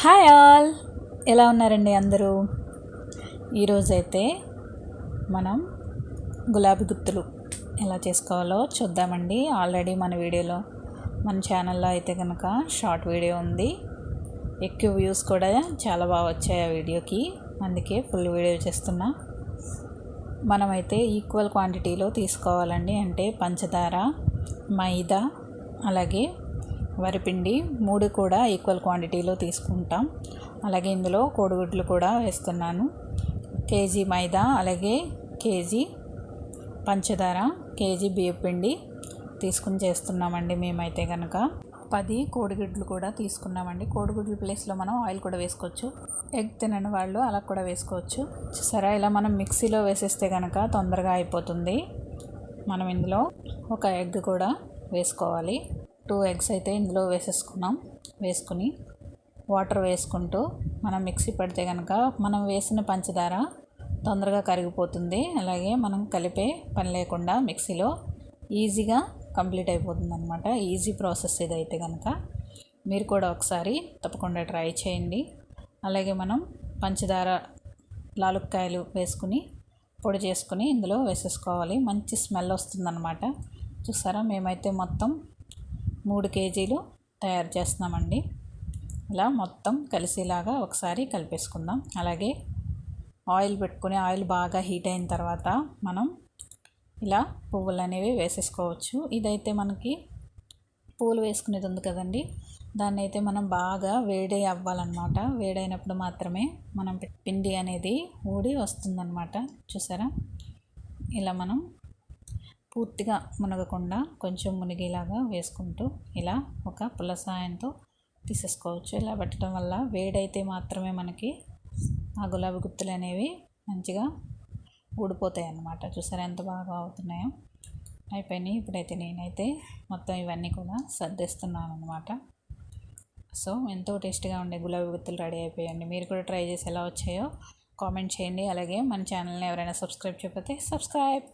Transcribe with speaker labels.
Speaker 1: Hi all, ఎలా ఉన్నారండి అందరూ? ఈరోజైతే మనం గులాబీ గుత్తులు ఎలా చేసుకోవాలో చూద్దామండి. ఆల్రెడీ మన వీడియోలో మన ఛానల్లో అయితే కనుక షార్ట్ వీడియో ఉంది. ఎక్కువ వ్యూస్ కూడా చాలా బాగా వచ్చాయి ఆ వీడియోకి, అందుకే ఫుల్ వీడియో చేస్తున్నా. మనమైతే ఈక్వల్ క్వాంటిటీలో తీసుకోవాలండి. అంటే పంచదార, మైదా, అలాగే వరిపిండి 3 కూడా ఈక్వల్ క్వాంటిటీలో తీసుకుంటాం. అలాగే ఇందులో కోడిగుడ్లు కూడా వేస్తున్నాను. కేజీ మైదా, అలాగే కేజీ పంచదార, కేజీ బియ్యపిండి తీసుకుని చేస్తున్నామండి. మేమైతే కనుక 10 కోడిగుడ్లు కూడా తీసుకున్నామండి. కోడిగుడ్ల ప్లేస్లో మనం ఆయిల్ కూడా వేసుకోవచ్చు. ఎగ్ తినని వాళ్ళు అలా కూడా వేసుకోవచ్చు. సరే, ఇలా మనం మిక్సీలో వేసేస్తే కనుక తొందరగా అయిపోతుంది. మనం ఇందులో ఒక ఎగ్ కూడా వేసుకోవాలి. 2 ఎగ్స్ అయితే ఇందులో వేసుకుని వాటర్ వేసుకుంటూ మనం మిక్సీ పడితే కనుక మనం వేసిన పంచదార తొందరగా కరిగిపోతుంది. అలాగే మనం కలిపే పని లేకుండా మిక్సీలో ఈజీగా కంప్లీట్ అయిపోతుంది అనమాట. ఈజీ ప్రాసెస్ ఇదైతే కనుక మీరు కూడా ఒకసారి తప్పకుండా ట్రై చేయండి. అలాగే మనం పంచదార లాలుక్కాయలు వేసుకుని పొడి చేసుకుని ఇందులో వేసేసుకోవాలి. మంచి స్మెల్ వస్తుందన్నమాట. చూసారా, మేమైతే మొత్తం 3 కేజీలు తయారు చేస్తున్నామండి. ఇలా మొత్తం కలిసేలాగా ఒకసారి కలిపేసుకుందాం. అలాగే ఆయిల్ పెట్టుకుని ఆయిల్ బాగా హీట్ అయిన తర్వాత మనం ఇలా పువ్వులు అనేవి వేసేసుకోవచ్చు. ఇదైతే మనకి పువ్వులు వేసుకునేది ఉంది కదండి, దాన్ని అయితే మనం బాగా వేడి అవ్వాలన్నమాట. వేడైనప్పుడు మాత్రమే మనం పిండి అనేది ఊడి వస్తుందన్నమాట. చూసారా, ఇలా మనం పూర్తిగా మునగకుండా కొంచెం మునిగేలాగా వేసుకుంటూ ఇలా ఒక పుల్ల సాయంతో తీసేసుకోవచ్చు. ఇలా పెట్టడం వల్ల వేడైతే మాత్రమే మనకి ఆ గులాబీ గుత్తులు అనేవి మంచిగా ఊడిపోతాయి అన్నమాట. చూసారా ఎంత బాగా అవుతున్నాయో. అయిపోయినాయి. ఇప్పుడైతే నేనైతే మొత్తం ఇవన్నీ కూడా సర్దేస్తున్నాను అనమాట. సో ఎంతో టేస్టీగా ఉండే గులాబీ గుత్తులు రెడీ అయిపోయాయండి. మీరు కూడా ట్రై చేసి ఎలా వచ్చాయో కామెంట్ చేయండి. అలాగే మన ఛానల్ని ఎవరైనా సబ్స్క్రైబ్ చేయకపోతే సబ్స్క్రైబ్.